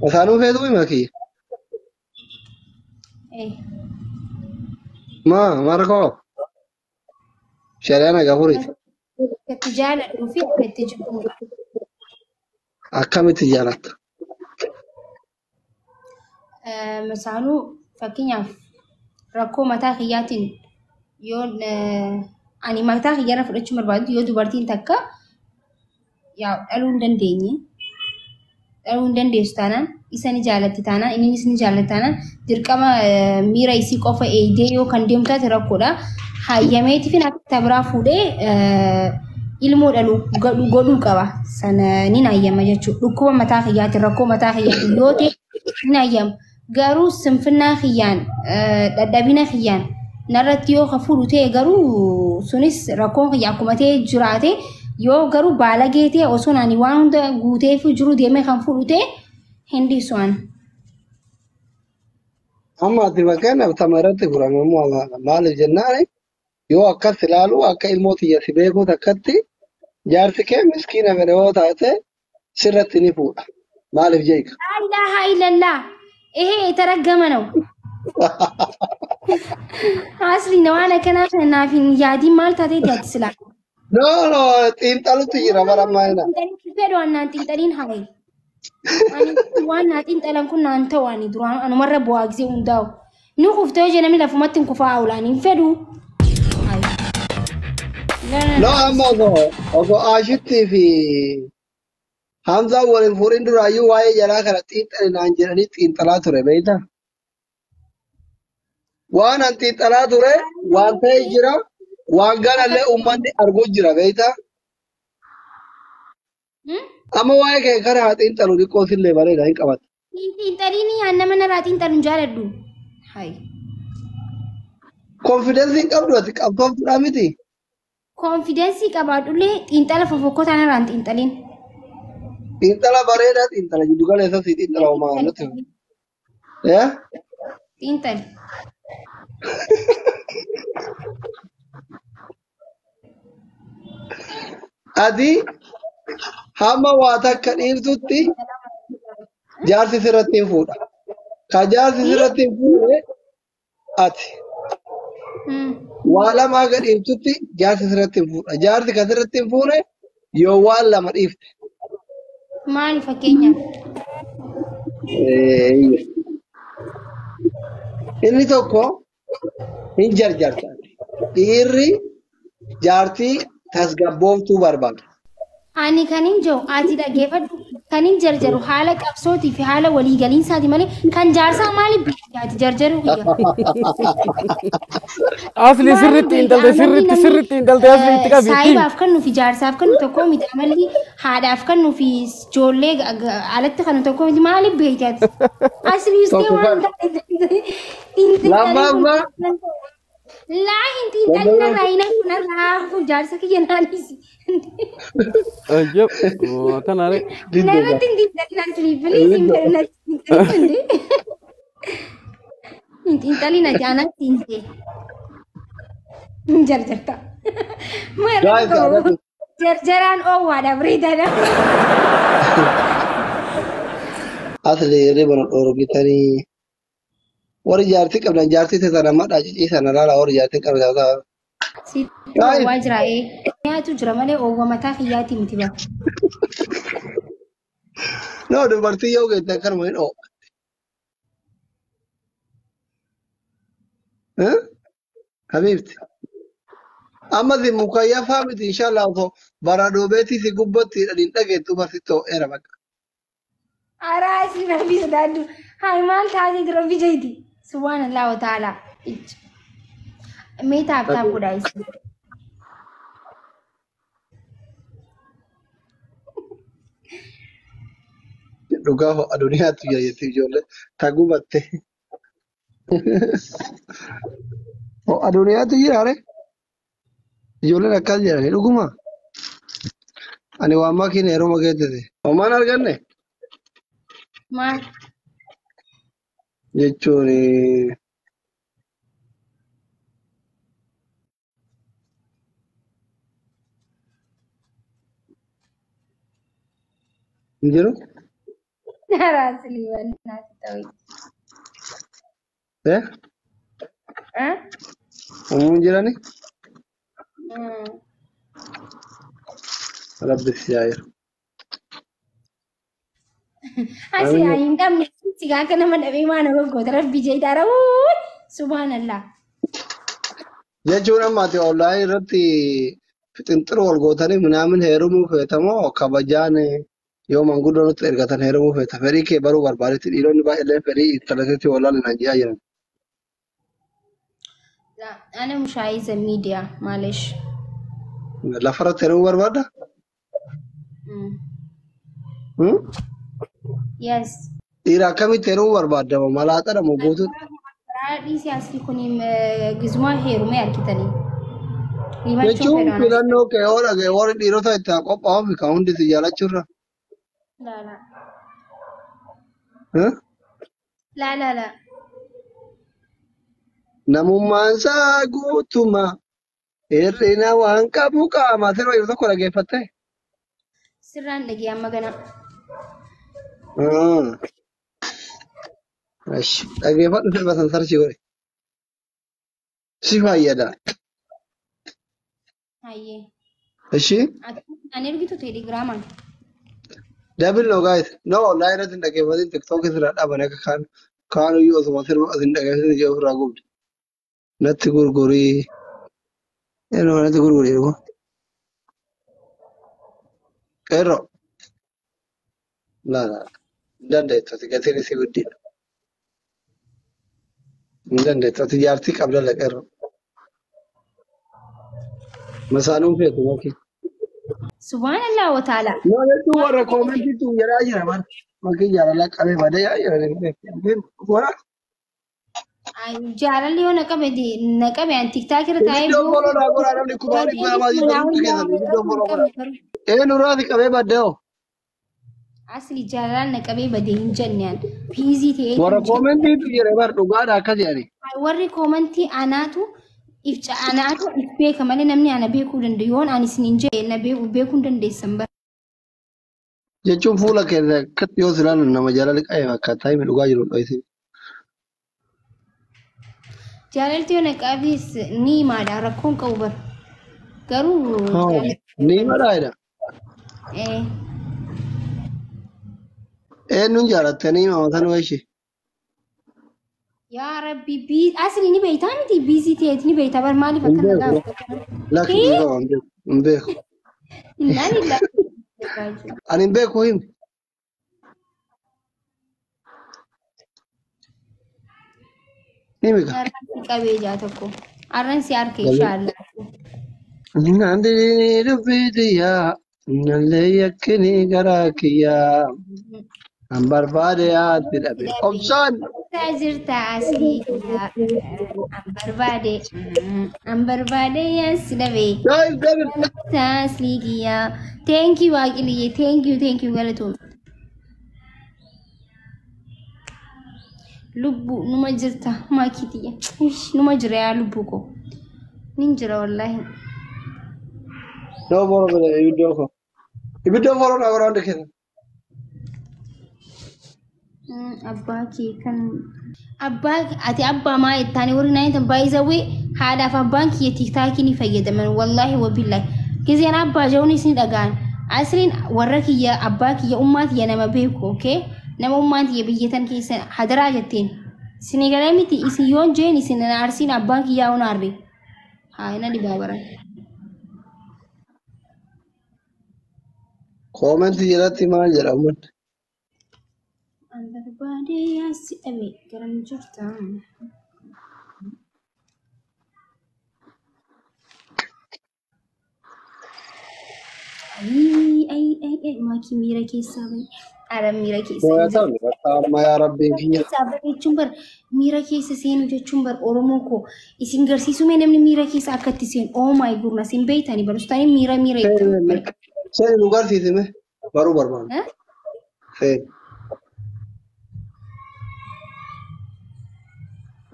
Asaanuu feetuu hima. Eh, Markoo shari'aan agafuriiti. akkatti jaaladhuu fi akkatti jibbudha. Akkamitti jaalatta? Masaanuu fakkeenyaaf rakkoo mataa kiyyaatiin yoo ani mataa kiyyaarra fudhachuu barbaadu yoo dubartiin takka yaa dhaluu hin dandeenye dhaluu hin dandeessu taanaan isa ni jaallatti taanaan innis ni jaallatti taanaan dirqama miira isii qofa eegdee yoo kan deemtu taate rakkoodha. Hayyameetii fi akka biraa fuudhee ilmoo dhaluu godhuu qaba. Sana ni hayyama jechuudha. Dhukkuba mataa kiyyaatiin rakkoo mataa kiyyaatiin yoo ta'e ni hayyama. Garuu sinfinnaa kiyyaan dadhabina kiyyaan narratti yoo fuudhu ta'e garuu sunis rakkoon kiyya akkuma ta'e jiraate yoo garuu baalagee ta'e osoo ani waan hunda guutee fi jiru deemee kan fuudhu ta'e hin dhiisuun. Amma ati fakkeenyaaf tamarratti furamu maaliif jennaan yoo akkas ilaalu akka ilmoo xiyyeessi beekuut akkatti jaarsi kee miskiina fedhe yoo taate sirratti ni fuudha. Maaliif jeeqa? Ilaaha illallah. የተረገመ ነው። አስሊ ነው አነ ከናፍ ናፊን ያዲ ማልታ ተዲያት ስላ No, xiinxaluutu jira bara ammaa. Fedho annaan xiinxaliin haye. Ani waan naa xiinxalan kun naan ta'u ani duraan anumarra bu'aa gisee hundaa'u. Ni kuftee jedhame lafumatti hin kufaa oolaan hin fedhu. No, amma ogo Aashittii fi Hamzaa waliin fuudhin duraayyuu waa'ee jalaa kana xiinxali naan jedhanii xiinxalaa ture beektaa? Waan an xiinxalaa ture waan ta'e jira waan ganallee uummanni arguu jira beektaa? Amma waa'ee kee karaa xiinxalu xiqqoo sillee bareeda hin qabatu. Xiinxaliin nama narraa xiinxaluun jaaladhu. Konfidensii hin qabdu ati qabtooftuudhaa miti. Konfidensii qabaadhullee xiinxala fofokkotaa narraan xiinxaliin. Xiinxala bareedaa xiinxala jiddu galeessa si xiinxala uumaa nuti. Xiinxali. Ati hamma waa takka dhiirtutti jaarsi sirratti hin fuudha. Ka jaarsi sirratti hin fuudhe ati. Waa lama haga dhiirtutti jaarsi sirratti hin fuudha. Jaarsi ka sirratti hin fuudhe yoo waan lama dhiifte. Maali fakkeenyaaf? Inni tokko hin jarjarta. Dhiirri jaartii tasgabbooftuu barbaada. Ani kan hin jiru ati dhaggeeffadhu kan hin jarjaru haala qabsootii fi haala waliigaliinsaati malee kan jaarsaa maaliif biyyaati jarjaru Asli sirriitti intalte asli itti qabi. Saayibaaf kan nufi jaarsaaf kan nu tokko miti amalli haadhaaf kan nufi ijoollee alatti kan nu tokko miti maaliif biyyaati asli istee waan Lammaffaa laa hin xiinxalina raayina kunarraa jaarsa kiyya naanisi. Ajab, kanare. Narratti hin xiinxalinaan siliippilii siin fedhan hin xiinxalina jaanatti hin ta'e. Hin jarjarta. Jarjaraan oowwaadha bareedaadha. asli riba dhorgitanii warri jaartii qabdan jaartii teessan amma dhaaciciisan alaala warri jaartii qabdan Sitti oowwaa jira nyaatu jira malee oowwa mataa kiyyaati miti bara. no dubartii yoo geeddan kanuma hin oo habiibti amma si mukayyafaa miti inshallah osoo bara doobeetii si gubbatti hidhaniin dhageettu barsitti ho'eera bakka. Araasi rabbi sodaadhu. Hai maal taatee rabbi jeeti. Subhanallah wa ta'ala. Mee taaptaap godhaa isa. Dhugaa ho'a duniyaatti jira jettee ijoollee ta gubatte. Ho'a duniyaatti jiraare ijoolleen akkas jedhani dhuguma. Ani waan makiina yeroo makeettete. Homaan arganne Maal? jechuun hin jiru. Raasli banaa ta'u. Umuun jirani rabbi siyaayir. Asli ayin qabne sigaa kana nama dhabee maa nama goota rabbi jeedaara subhanallah. Jechuun ammaati online irratti fixinxiroo wal gootanii minaamin heerumuu feetamoo kabajaan yoo manguddoo nutti ergatan heerumuu feeta. Fedhii kee baruu barbaadetti dhiironni baay'een fedhii intalateetti wallaan hin ajjaa jiran. لا أنا مش عايزة ميديا معلش. Lafarratti heerumuu barbaadda? Yes. Dhiira akkamitti heerumuu barbaadda? Malaaxadha moo guutuudha? Raadhi siyaasni kun gizmaa heerumee argitanii. Jechuun filannoo kee yoo dhaga'e warri dhiirota itti haa qophaa'uuf kan hundi si jaalachuurra. لا لا لا لا لا. Namummaan isaa guutuma hir'ina waan qabu qaama sirba yeroo tokko dhaggeeffatte. Sirraan dhagee amma gana. Dhaggeeffadhu sirba san sarchii godhe. Si fayyada. Hayyee. Ishii Ani ergitu teelegiraamaan. dabil no guys no online irratti hin dhaggeeffatin tiktookii sirraa dhaabanii akka kaanuyyuu osuma sirba asin dhaggeeffatin jedhu ofirraa gubde. Natti gurgurii. Yeroo natti gurgurii yeroo. Qeerroo. Laala. Hin dandeettu ati gatiin isii guddiidha. Hin dandeettu ati jaartii qabda la qeerroo. Masaanuun feetu mooki. Subhanallah wa ta'ala. Yoo jechuun warra koomentii tu jedhaa jira man. Makii jaalalaa qabee badee yaa jira. Jaalalli yoo naqabe an tiktaak irra taa'ee Ibiddoon bololaa goraa namni kubaanii kubamaa jiru hundi keessatti ibiddoon bololaa. Nurraati qabee baddee hoo. Asli jaalalaan naqabee badee hin jenneen piizii ta'ee. Warra koomentii tu jira bar dhugaadha akkas jedhani. Warri koomentii anaatu if beeka malee namni ana beekuu danda'u yoon ani isin hin jenne beekuu hin dandeessan bara. Jechuun fuula keessa akkatti yoo silaalu nama jaalala qabee akkaataa himi dhugaa jiru dho'isin. Jaalalti yoo naqabees ni himaadha rakkoon qabu bara. Garuu Ni madaa'edha. Eenyuun jaalattanii mamatan wayishee. yaa rabbi asli ni beektaa miti biizii ta'eeti ni beektaa bar maaliif akka nagaa Lakki hin beeku. Innaan illaa. Ani hin beeku himi. Himi ka. Arransi qabee jaa tokko. Arransi harka inshaallah. Nandi dubbii xiyyaa nallee yakkinii garaa kiyyaa. An barbaade yaatti dhabe. Obsaan. Jirta asli an barbaade yaasi dhabe. Asli kiyyaa. Thank you Waaqiliyye thank you galatoom. Lubbu numa jirta maakitiyya. Numa jira yaa lubbu ko. Nin jira wallahi. No more of it. Ibiddoo follow na around the kitchen. Abbaa kee kan ati abbaa maa ittaani warri naayitan baay'isawee haadhaaf abbaan kiyya tiktaakii ni fayyadaman wallahi wabillahi gizeen abbaa jawni isin dhagaan asriin warra kiyya abbaa kiyya ummaa kiyya nama beeku okay nama ummaan kiyya biyyatan keessa hadaraa jetteen isin galee miti isin yoon jeen isin arsiin abbaan kiyyaa unaarre haa ina dibaabaran. Comment jalatti maal jedhamu? An barbaade yaasi dhabe garam jirta. Ay maaki miira keessaa bahe ara miira keessaa Amma yaa rabbii kiyya. jechuun bar miira keessa seenu jechuun bar oromoo koo isin garsiisumee namni miira keessa akkatti seenu oh my goodness hin beeytanii barustanii miira Seeni nu garsiisime baruu barbaadu. Seeni.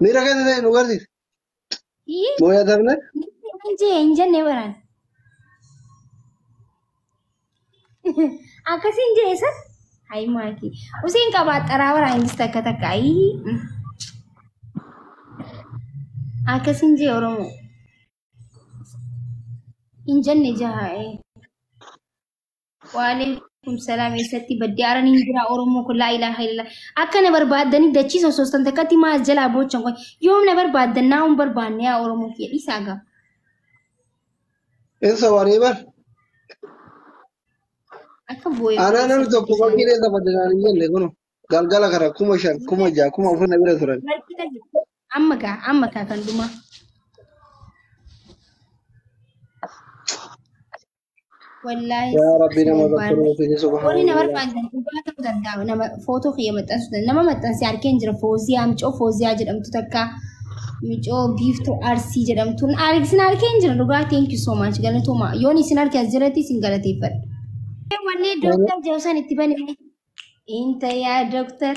Miira keessa seeni nu garsiise. Mooyaa dabne? hin jenne baraan. Akkasiin jeesan Ay maaki. Usin kabat tarawar indis takka ay. Akasin je Oromo. Injanne jahae. Waalaikum salam isatti badiyaaran injira Oromo kun la ilaha illallah. Akka na barbaadani dachi sosostan takkatti maas jala bochan kun yoom na barbaadan naawun barbaanne yaa Oromo kiyya isaaga. Isa whatever. Akka booye. Ana namni tokko bakkee dheessa baddanaan hin jenne kunu galgala kara 5,000 6,000 10,000 na bira turan. Amma kaa kan dhuma. Wallahi. Ya Rabbi nama bakka nuti subhanallah. Wani na barbaadan dhugaa ta'uu danda'a nama footoo kiyya maxxansu nama maxxansi harkeen jira Fooziyaa Micoo Fooziyaa jedhamtu takka Micoo Giiftuu Arsii jedhamtu isin harkeen jira dhugaa thank you so much galatooma yoon isin harkee as jiratti isin galateeffadha. Wanni Dr. Jawsan itti bane inta yaa Dr.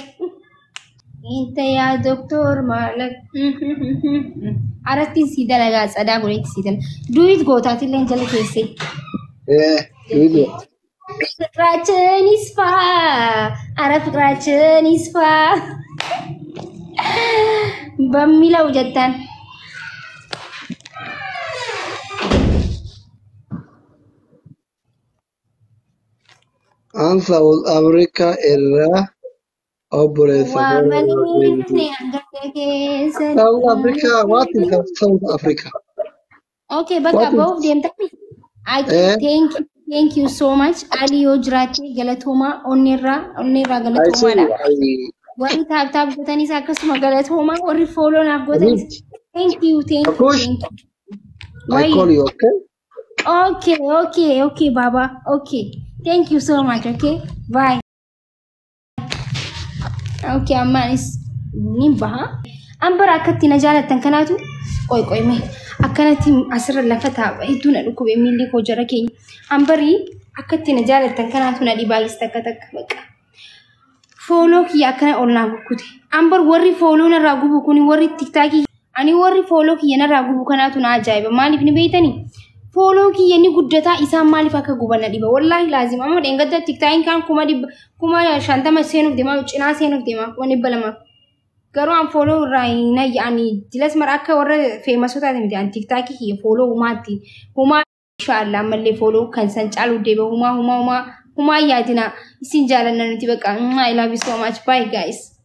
Inta yaa Dr. Malak aratti si dalagaa tsadaa godheetti si dalaga duwit gootaatillee jala keessee. Itu. Fikracen isfa, ara fikracen isfa. Bamila ujatan. An South Africa era obresa. South Africa, what is South Africa? Okay, but above them, thank you so much. Ali Ojrati Galatoma Onira Galatoma. What tap Gotanis Akasuma Galatoma or follow up Gotanis. Thank you. I call you, okay? Okay, Baba. Okay. Thank you so much, okay? Bye. Okay, Amanis Nimba. Amber Akati Najala Tankanatu. Oi, me. Akkanatti asirra lafa taa'aa hedduu na dhukkube miilli koo jara keenya ambarii akkatti na jaalattan kanaatu na dhibaalis takka baqa fooloo kiyya akkana ol naa bukkute ambar warri fooloo narraa gubu kuni warri tiktaakii ani warri fooloo kiyya narraa gubu kanaatu na ajaa'iba maaliif ni beeytanii fooloo kiyya ni guddataa isaan maaliif akka guban na dhiba wallaahi laazima amma dheengadda tiktaakiin kaan 50 seenuuf deemaa cinaa seenuuf deemaa 200 Garuu an follow raina yani jilas maraka warra famous taate miti an TikTok ki follow umati huma inshallah malle follow kan san calu debe huma yaadina isin jaalanna nuti baqa I love you so much bye guys